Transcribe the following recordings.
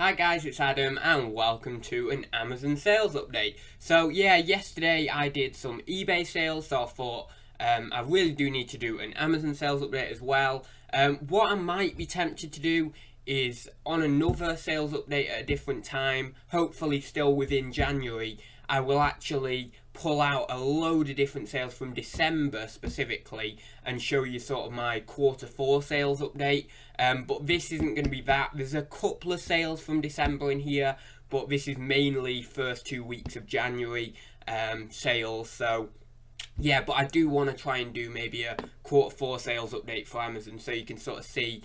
Hi guys, it's Adam and welcome to an Amazon sales update. So yeah, yesterday I did some eBay sales, so I thought I really do need to do an Amazon sales update as well. What I might be tempted to do is on another sales update at a different time, hopefully still within January, I will actually pull out a load of different sales from December specifically and show you sort of my quarter 4 sales update. But this isn't going to be that. There's a couple of sales from December in here, but this is mainly first 2 weeks of January sales. So yeah, but I do want to try and do maybe a quarter 4 sales update for Amazon so you can sort of see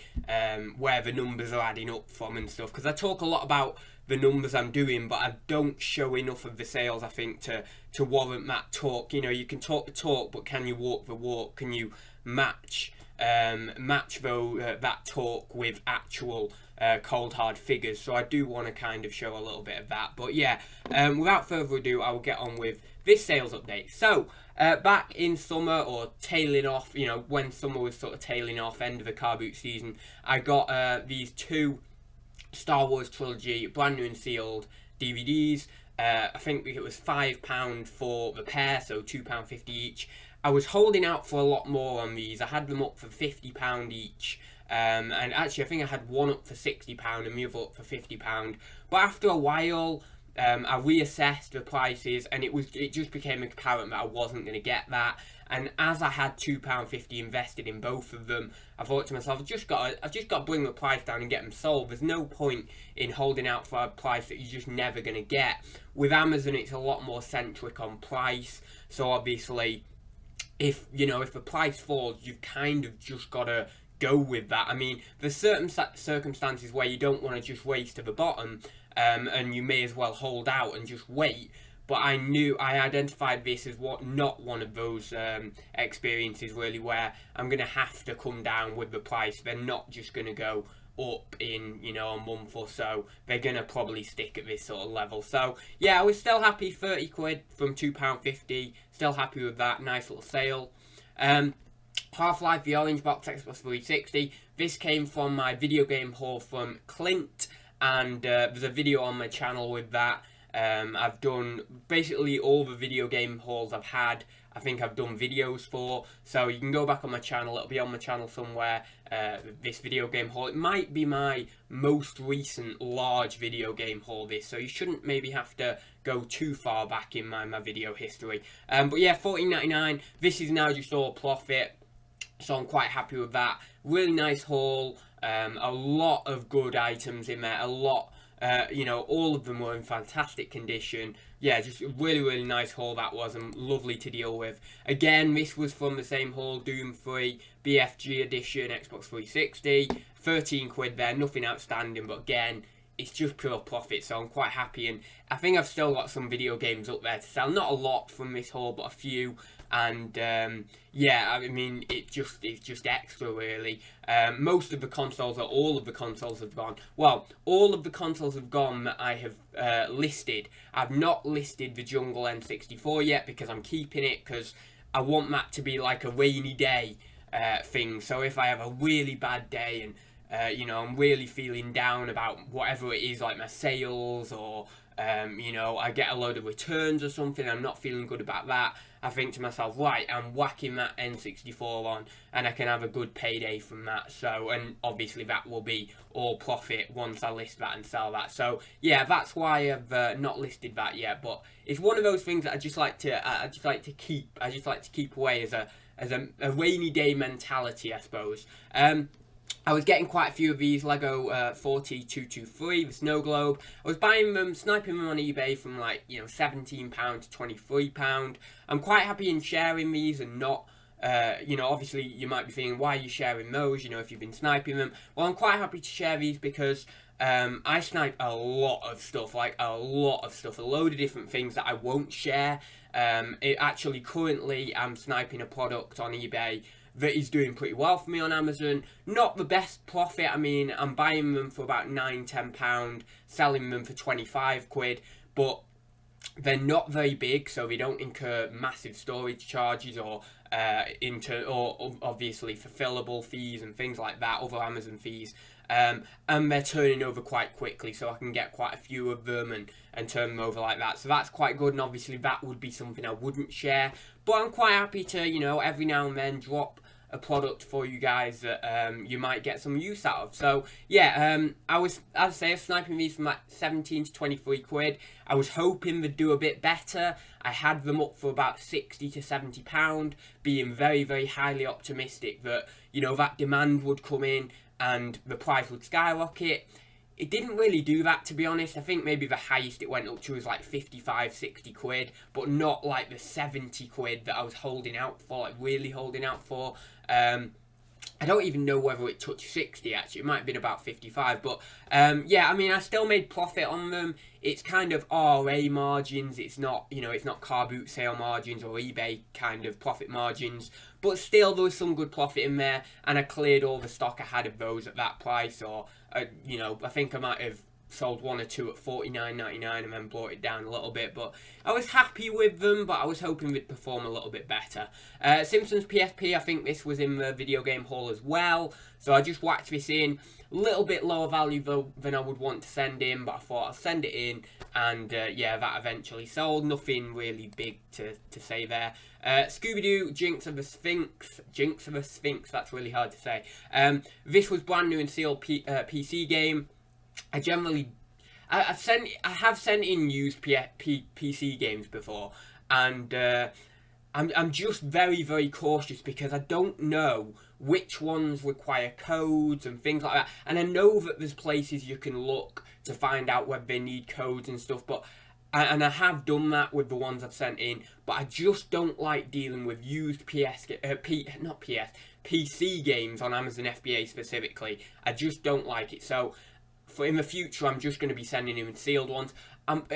where the numbers are adding up from and stuff. Because I talk a lot about the numbers I'm doing, but I don't show enough of the sales, I think, to warrant that talk. You know, you can talk the talk, but can you walk the walk? Can you match that talk with actual cold hard figures? So I do want to kind of show a little bit of that. But yeah, without further ado, I will get on with this sales update. So back in summer, or tailing off, you know, when summer was sort of tailing off, end of the car boot season, I got these 2 Star Wars Trilogy brand new and sealed DVDs. I think it was £5 for the pair, so £2.50 each. I was holding out for a lot more on these. I had them up for £50 each. And actually I think I had one up for £60 and the other up for £50. But after a while, I reassessed the prices and it just became apparent that I wasn't going to get that. And as I had £2.50 invested in both of them, I thought to myself, I've just got to bring the price down and get them sold. There's no point in holding out for a price that you're just never going to get. With Amazon, it's a lot more centric on price. So obviously, if the price falls, you've kind of just got to go with that. I mean, there's certain circumstances where you don't want to just race to the bottom, and you may as well hold out and just wait. But I identified this as not one of those experiences really where I'm going to have to come down with the price. They're not just going to go up in, a month or so. They're going to probably stick at this sort of level. So yeah, I was still happy, 30 quid from £2.50. Still happy with that. Nice little sale. Half-Life, the orange box, Xbox 360. This came from my video game haul from Clint, and there's a video on my channel with that. I've done basically all the video game hauls I've had. I think I've done videos for, so you can go back on my channel. It'll be on my channel somewhere, this video game haul. It might be my most recent large video game haul, this, so you shouldn't maybe have to go too far back in my video history. But yeah, $14.99. This is now just all profit, so I'm quite happy with that. Really nice haul, a lot of good items in there, a lot. All of them were in fantastic condition. Yeah, just a really, really nice haul that was, and lovely to deal with. Again, this was from the same haul, Doom 3, BFG edition, Xbox 360. 13 quid there, nothing outstanding, but again, it's just pure profit, so I'm quite happy. And I think I've still got some video games up there to sell. Not a lot from this haul, but a few. And yeah, I mean, it's just extra really. Most of the consoles, or all of the consoles, have gone. Well, all of the consoles have gone that I have listed. I've not listed the Jungle N64 yet because I'm keeping it because I want that to be like a rainy day thing. So if I have a really bad day and I'm really feeling down about whatever it is, like my sales, or I get a load of returns or something, I'm not feeling good about that, I think to myself, right, I'm whacking that N64 on and I can have a good payday from that. So, and obviously that will be all profit once I list that and sell that. So yeah, that's why I've not listed that yet. But it's one of those things that I just like to keep away as a rainy day mentality, I suppose. I was getting quite a few of these Lego 40223, the snow globe. I was buying them, sniping them on eBay from like, £17 to £23. I'm quite happy in sharing these and not, obviously you might be thinking, why are you sharing those, if you've been sniping them? Well, I'm quite happy to share these because I snipe a lot of stuff, a load of different things that I won't share. Currently I'm sniping a product on eBay that is doing pretty well for me on Amazon. Not the best profit. I mean, I'm buying them for about £9-10, selling them for 25 quid, but they're not very big, so they don't incur massive storage charges or obviously fulfillable fees and things like that, other Amazon fees. and they're turning over quite quickly, so I can get quite a few of them and turn them over like that. So that's quite good, and obviously that would be something I wouldn't share, but I'm quite happy to, you know, every now and then drop a product for you guys that you might get some use out of. So yeah, I was, as I say, sniping these from like 17 to 23 quid. I was hoping they'd do a bit better. I had them up for about 60 to 70 pound, being very, very highly optimistic that, you know, that demand would come in and the price would skyrocket. It didn't really do that, to be honest. I think maybe the highest it went up to was like 55, 60 quid, but not like the 70 quid that I was holding out for, like really holding out for. I don't even know whether it touched 60 actually. It might have been about 55, but yeah, I mean, I still made profit on them. It's kind of RA margins. It's not, you know, it's not car boot sale margins or eBay kind of profit margins, but still there was some good profit in there, and I cleared all the stock I had of those at that price, or you know, I think I might have sold one or two at $49.99 and then brought it down a little bit, but I was happy with them, but I was hoping they'd perform a little bit better. Simpsons PSP, I think this was in the video game haul as well, so I just whacked this in. A little bit lower value though than I would want to send in, but I thought I'll send it in, and yeah, that eventually sold. Nothing really big to say there. Scooby-Doo, Jinx of the Sphinx, that's really hard to say. This was brand new and sealed PC game. I have sent in used PC games before, and I'm just very, very cautious because I don't know which ones require codes and things like that. And I know that there's places you can look to find out whether they need codes and stuff, but and I have done that with the ones I've sent in, but I just don't like dealing with used PC games on Amazon FBA specifically. I just don't like it. So for in the future, I'm just going to be sending in sealed ones.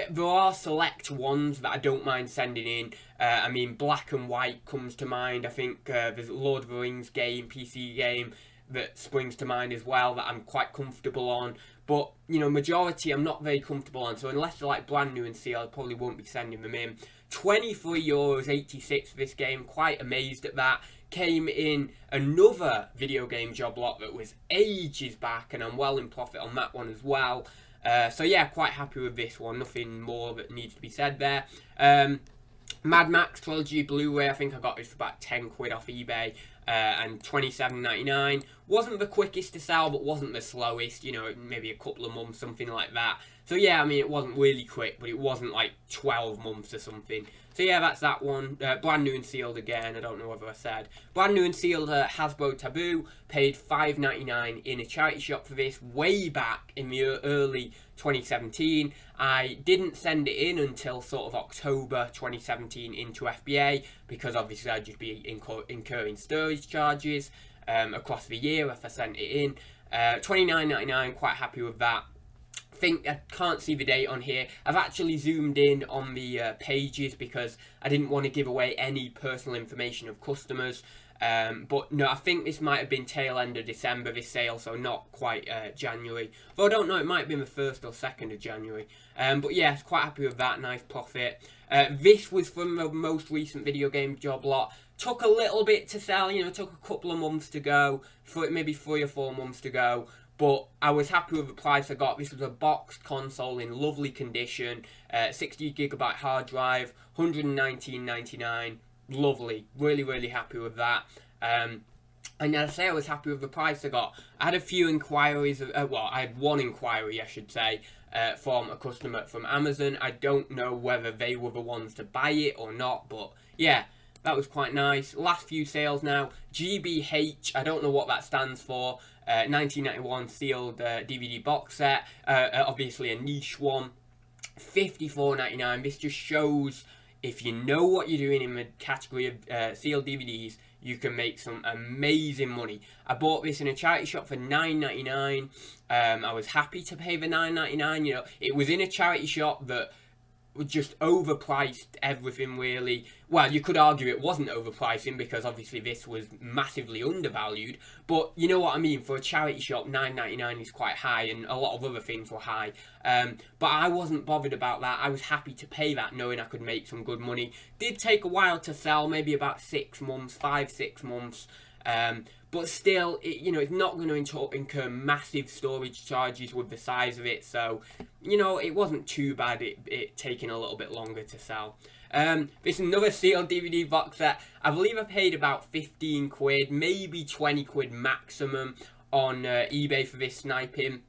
There are select ones that I don't mind sending in. I mean, Black and White comes to mind. I think there's a Lord of the Rings game, PC game, that springs to mind as well, that I'm quite comfortable on. But, you know, majority I'm not very comfortable on. So unless they're like brand new and sealed, I probably won't be sending them in. €23.86 for this game. Quite amazed at that. Came in another video game job lot that was ages back, and I'm well in profit on that one as well. So yeah, quite happy with this one. Nothing more that needs to be said there. Mad Max Trilogy Blu-ray, I think I got this for about 10 quid off eBay, and $27.99. Wasn't the quickest to sell, but wasn't the slowest, you know, maybe a couple of months, something like that. So yeah, I mean, it wasn't really quick, but it wasn't like 12 months or something. So yeah, that's that one. Brand new and sealed again, I don't know whether I said. Brand new and sealed Hasbro Taboo. Paid $5.99 in a charity shop for this way back in the early 2017. I didn't send it in until sort of October 2017 into FBA, because obviously I'd just be incurring storage charges across the year if I sent it in. $29.99, quite happy with that. I can't see the date on here. I've actually zoomed in on the pages because I didn't want to give away any personal information of customers. But no, I think this might have been tail end of December, this sale, so not quite January. Though I don't know, it might have been the 1st or 2nd of January. But yeah, quite happy with that, nice profit. This was from the most recent video game job lot. Took a little bit to sell, you know, took a couple of months to go, maybe 3 or 4 months to go. But I was happy with the price I got. This was a boxed console in lovely condition, 60GB hard drive, $119.99. Lovely, really, really happy with that. And as I say, I was happy with the price I got. I had a few inquiries, well, I had one inquiry, I should say, from a customer from Amazon. I don't know whether they were the ones to buy it or not, but yeah, that was quite nice. Last few sales now. GBH, I don't know what that stands for. 1991 sealed DVD box set. Obviously a niche one. $54.99. This just shows if you know what you're doing in the category of sealed DVDs, you can make some amazing money. I bought this in a charity shop for $9.99. I was happy to pay the $9.99. You know, it was in a charity shop that just overpriced everything, really. Well, you could argue it wasn't overpricing because obviously this was massively undervalued, but you know what I mean. For a charity shop, $9.99 is quite high, and a lot of other things were high. But I wasn't bothered about that. I was happy to pay that, knowing I could make some good money. Did take a while to sell, maybe about 6 months, 5-6 months. But still, it's not going to incur massive storage charges with the size of it. So, it wasn't too bad, it taking a little bit longer to sell. This is another sealed DVD box set. I believe I paid about 15 quid, maybe 20 quid maximum on eBay for this sniping.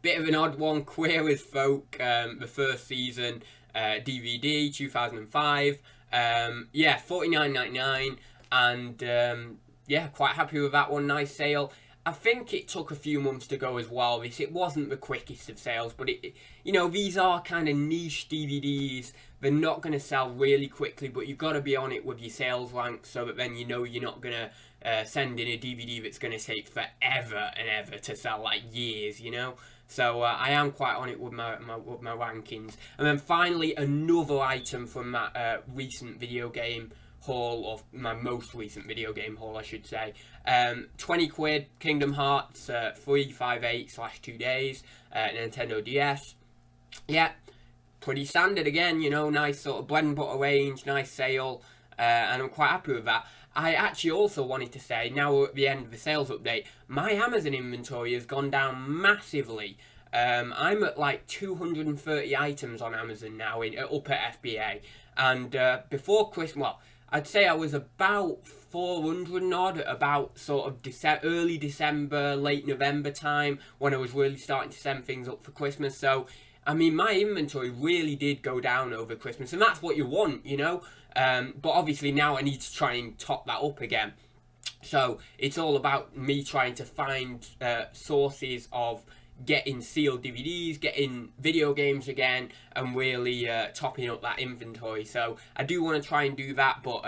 Bit of an odd one, Queer as Folk, the first season DVD, 2005. Yeah, $49.99, and yeah, quite happy with that one. Nice sale. I think it took a few months to go as well. It wasn't the quickest of sales, but these are kind of niche DVDs. They're not going to sell really quickly, but you've got to be on it with your sales rank so that then you're not going to send in a DVD that's going to take forever and ever to sell, like years, So I am quite on it with my rankings. And then finally, another item from that recent video game haul, or my most recent video game haul, I should say. 20 quid, Kingdom Hearts 358/2 days, Nintendo DS. Yeah, pretty standard again, nice sort of bread and butter range, nice sale, and I'm quite happy with that. I actually also wanted to say, now we're at the end of the sales update, my Amazon inventory has gone down massively. I'm at like 230 items on Amazon now, up at FBA, and before Christmas, well, I'd say I was about 400 odd, about sort of early December, late November time, when I was really starting to send things up for Christmas. So, I mean, my inventory really did go down over Christmas, and that's what you want, but obviously now I need to try and top that up again. So it's all about me trying to find sources of getting sealed DVDs, getting video games again, and really topping up that inventory. So I do want to try and do that, but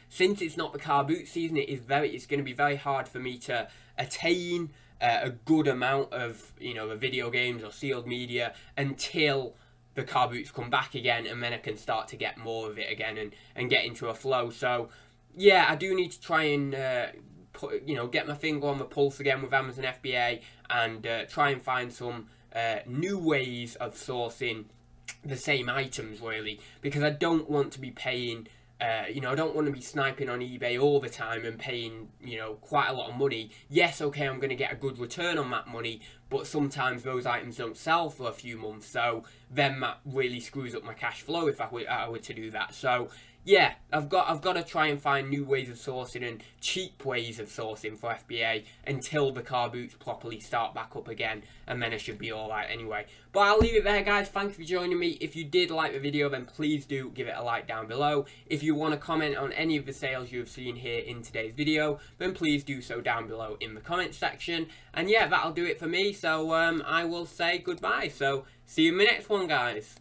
since it's not the car boot season, it's going to be very hard for me to attain a good amount of the video games or sealed media until the car boots come back again, and then I can start to get more of it again and get into a flow. So yeah, I do need to try and get my finger on the pulse again with Amazon FBA, and try and find some new ways of sourcing the same items, really, because I don't want to be paying I don't want to be sniping on eBay all the time and paying quite a lot of money. Yes, okay, I'm going to get a good return on that money, but sometimes those items don't sell for a few months, so then that really screws up my cash flow if I were to do that. So yeah, I've got to try and find new ways of sourcing and cheap ways of sourcing for FBA until the car boots properly start back up again, and then I should be alright anyway. But I'll leave it there, guys. Thank you for joining me. If you did like the video, then please do give it a like down below. If you want to comment on any of the sales you've seen here in today's video, then please do so down below in the comments section. And yeah, that'll do it for me, so I will say goodbye. So see you in the next one, guys.